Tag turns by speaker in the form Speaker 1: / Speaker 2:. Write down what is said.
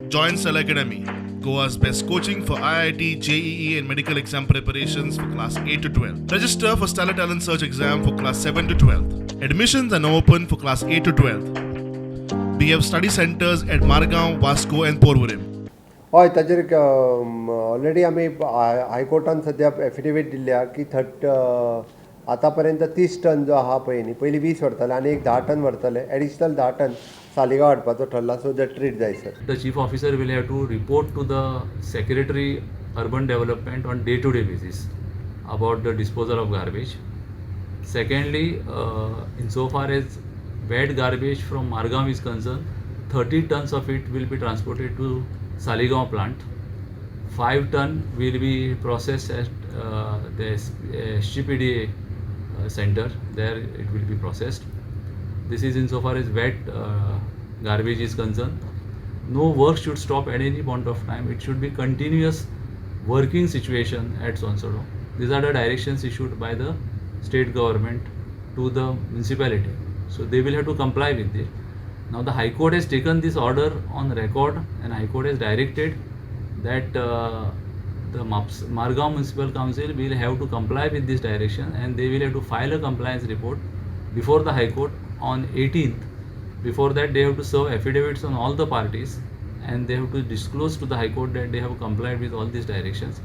Speaker 1: Join Cell Academy, Goa's best coaching for IIT, JEE, and medical exam preparations for class 8 to 12. Register for Stellar Talent Search exam for class 7 to 12. Admissions are now open for class 8 to 12. We have study centers at Margao, Vasco, and Porvorim.
Speaker 2: हय ताचेर already आमी हायकोर्टान सद्या affidavit दिल्ल्या की आतां पर्यंत 30 ton जो आहा पळय न्ही पयलीं 20 व्हरताले आनी एक 10 टन व्हरताले एडिशनल 10 टन सालिगांव हाडपाचो ठरला सो दॅट ट्रीट जाय sir.
Speaker 3: The chief officer will have to report to the secretary urban development on day-to-day basis about the disposal of garbage. Secondly, insofar as wet garbage from Margam is concerned, 30 tons of it will be transported to Saligao plant. 5 ton will be processed at the SGPDA center. There it will be processed. This is insofar as wet garbage is concerned. No work should stop at any point of time. It should be continuous working situation at Sonsodo. These are the directions issued by the state government to the municipality. So they will have to comply with it. Now the High Court has taken this order on record, and High Court has directed that the Margao Municipal Council will have to comply with this direction, and they will have to file a compliance report before the High Court on 18th. Before that, they have to serve affidavits on all the parties, and they have to disclose to the High Court that they have complied with all these directions.